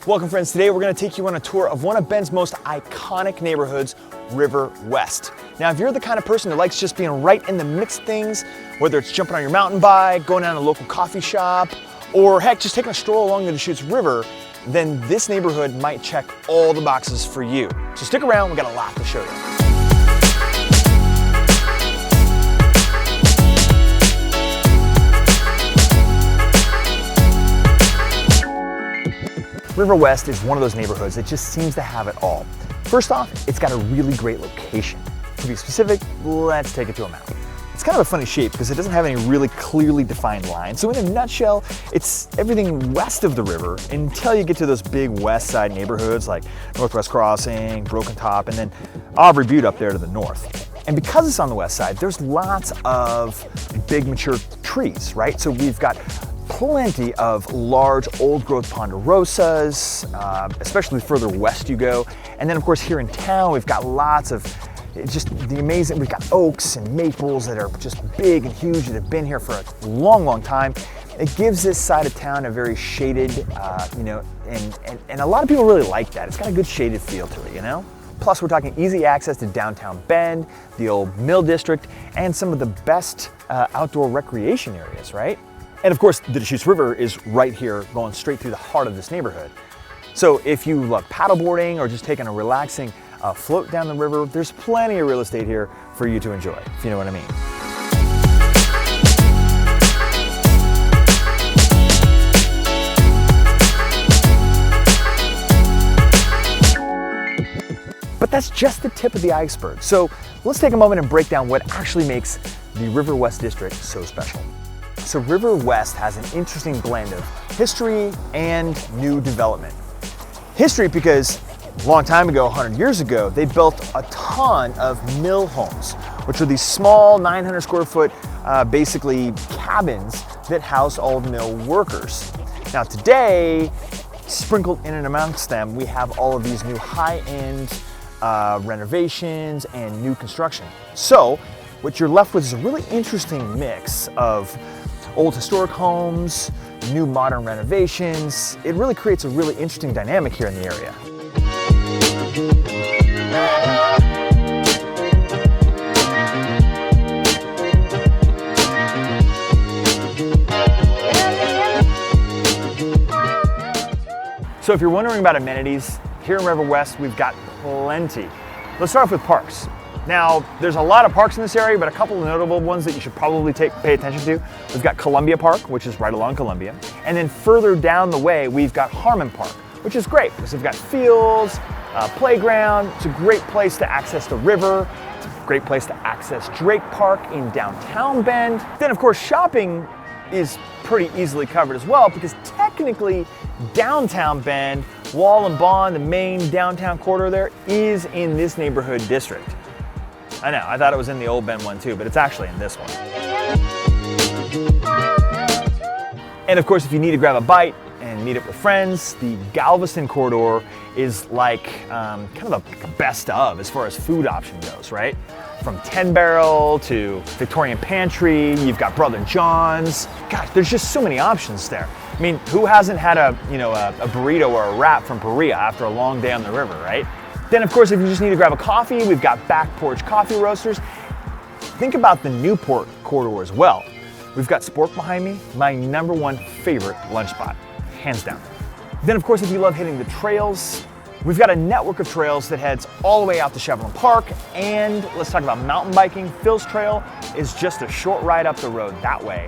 Welcome friends, today we're going to take you on a tour of one of Bend's most iconic neighborhoods, River West. Now if you're the kind of person who likes just being right in the mix of things, whether it's jumping on your mountain bike, going down to a local coffee shop, or heck, just taking a stroll along the Deschutes River, then this neighborhood might check all the boxes for you. So stick around, we've got a lot to show you. River West is one of those neighborhoods that just seems to have it all. First off, it's got a really great location. To be specific, let's take it to a map. It's kind of a funny shape because it doesn't have any really clearly defined lines. So in a nutshell, it's everything west of the river until you get to those big west side neighborhoods like Northwest Crossing, Broken Top, and then Aubrey Butte up there to the north. And because it's on the west side, there's lots of big mature trees, right? So we've got plenty of large old growth ponderosas, especially further west you go. And then of course here in town, we've got lots of just the amazing, we've got oaks and maples that are just big and huge that have been here for a long, long time. It gives this side of town a very shaded, and a lot of people really like that. It's got a good shaded feel to it, you know? Plus we're talking easy access to downtown Bend, the old Mill District, and some of the best outdoor recreation areas, right? And of course, the Deschutes River is right here going straight through the heart of this neighborhood. So if you love paddleboarding or just taking a relaxing float down the river, there's plenty of real estate here for you to enjoy, if you know what I mean. But that's just the tip of the iceberg. So let's take a moment and break down what actually makes the River West District so special. So River West has an interesting blend of history and new development. History because a long time ago, 100 years ago, they built a ton of mill homes, which are these small 900 square foot, basically cabins that house old mill workers. Now today, sprinkled in and amongst them, we have all of these new high-end renovations and new construction. So what you're left with is a really interesting mix of old historic homes, new modern renovations. It really creates a really interesting dynamic here in the area. So if you're wondering about amenities, here in River West, we've got plenty. Let's start off with parks. Now, there's a lot of parks in this area, but a couple of notable ones that you should probably pay attention to. We've got Columbia Park, which is right along Columbia. And then further down the way, we've got Harmon Park, which is great because we've got fields, playground. It's a great place to access the river. It's a great place to access Drake Park in downtown Bend. Then of course, shopping is pretty easily covered as well because technically downtown Bend, Wall and Bond, the main downtown corridor there, is in this neighborhood district. I know, I thought it was in the old Bend one too, but it's actually in this one. And of course, if you need to grab a bite and meet up with friends, the Galveston corridor is like kind of a best of as far as food option goes, right? From 10 Barrel to Victorian Pantry, you've got Brother John's. Gosh, there's just so many options there. I mean, who hasn't had a burrito or a wrap from Perea after a long day on the river, right? Then of course, if you just need to grab a coffee, we've got Back Porch Coffee Roasters. Think about the Newport corridor as well. We've got Spork behind me, my #1 favorite lunch spot, hands down. Then of course, if you love hitting the trails, we've got a network of trails that heads all the way out to Chevron Park. And let's talk about mountain biking. Phil's Trail is just a short ride up the road that way.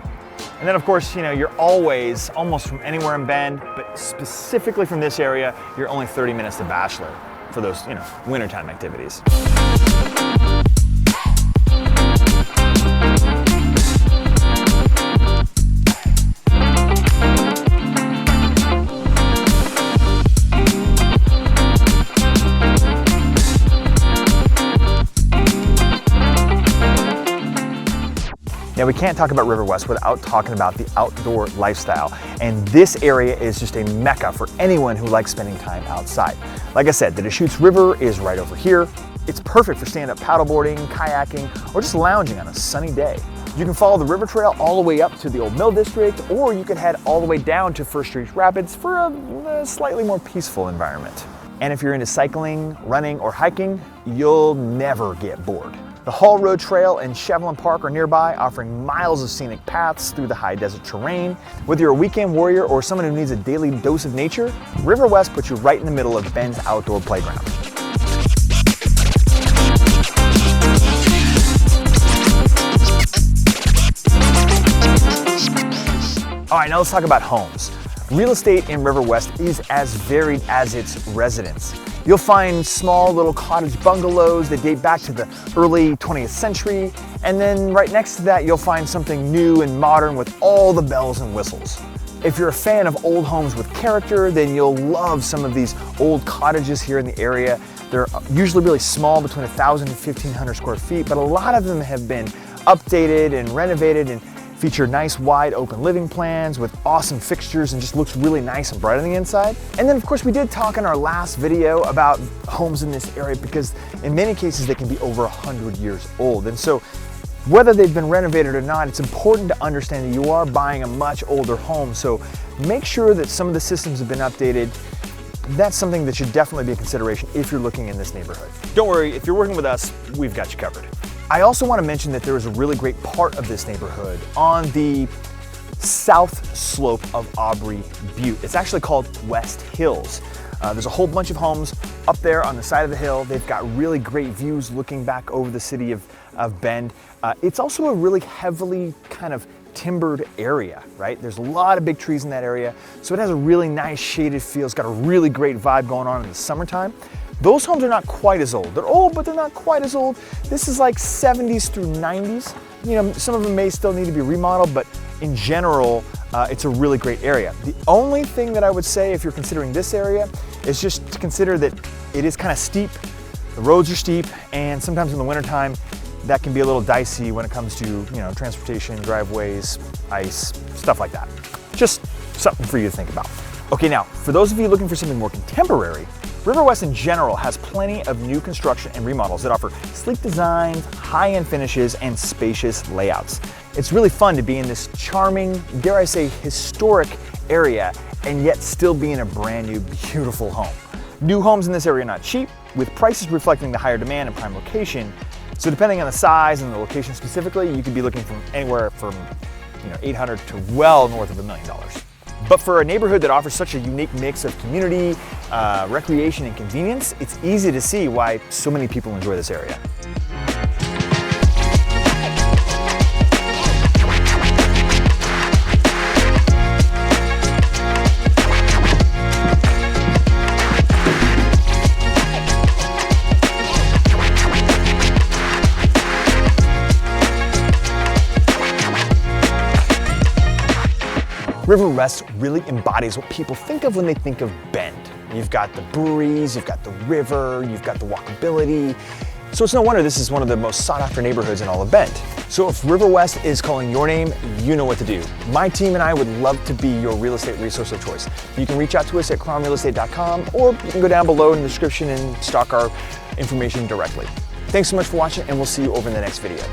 And then of course, you're always almost from anywhere in Bend, but specifically from this area, you're only 30 minutes to Bachelor for those, wintertime activities. Now we can't talk about River West without talking about the outdoor lifestyle. And this area is just a mecca for anyone who likes spending time outside. Like I said, the Deschutes River is right over here. It's perfect for stand-up paddleboarding, kayaking, or just lounging on a sunny day. You can follow the river trail all the way up to the Old Mill District, or you could head all the way down to First Street Rapids for a slightly more peaceful environment. And if you're into cycling, running, or hiking, you'll never get bored. The Hall Road Trail and Chevelin Park are nearby, offering miles of scenic paths through the high desert terrain. Whether you're a weekend warrior or someone who needs a daily dose of nature, River West puts you right in the middle of Bend's outdoor playground. All right, now let's talk about homes. Real estate in River West is as varied as its residents. You'll find small little cottage bungalows that date back to the early 20th century, and then right next to that you'll find something new and modern with all the bells and whistles. If you're a fan of old homes with character, then you'll love some of these old cottages here in the area. They're usually really small, between 1,000 and 1,500 square feet, but a lot of them have been updated and renovated and feature nice wide open living plans with awesome fixtures and just looks really nice and bright on the inside. And then of course we did talk in our last video about homes in this area because in many cases they can be over 100 years old. And so whether they've been renovated or not, it's important to understand that you are buying a much older home. So make sure that some of the systems have been updated. That's something that should definitely be a consideration if you're looking in this neighborhood. Don't worry, if you're working with us, we've got you covered. I also want to mention that there is a really great part of this neighborhood on the south slope of Aubrey Butte. It's actually called West Hills. There's a whole bunch of homes up there on the side of the hill. They've got really great views looking back over the city of Bend. It's also a really heavily kind of timbered area, right? There's a lot of big trees in that area, so it has a really nice shaded feel. It's got a really great vibe going on in the summertime. Those homes are not quite as old. They're old, but they're not quite as old. This is like 70s through 90s. You know, some of them may still need to be remodeled, but in general, it's a really great area. The only thing that I would say if you're considering this area is just to consider that it is kind of steep. The roads are steep, and sometimes in the wintertime, that can be a little dicey when it comes to, you know, transportation, driveways, ice, stuff like that. Just something for you to think about. Okay, now, for those of you looking for something more contemporary, River West in general has plenty of new construction and remodels that offer sleek designs, high-end finishes, and spacious layouts. It's really fun to be in this charming, dare I say, historic area, and yet still be in a brand new, beautiful home. New homes in this area are not cheap, with prices reflecting the higher demand and prime location. So depending on the size and the location specifically, you could be looking from anywhere from, you know, $800 to well north of $1 million. But for a neighborhood that offers such a unique mix of community, recreation, and convenience, it's easy to see why so many people enjoy this area. River West really embodies what people think of when they think of Bend. You've got the breeze, you've got the river, you've got the walkability. So it's no wonder this is one of the most sought after neighborhoods in all of Bend. So if River West is calling your name, you know what to do. My team and I would love to be your real estate resource of choice. You can reach out to us at krommrealestate.com, or you can go down below in the description and stalk our information directly. Thanks so much for watching, and we'll see you over in the next video.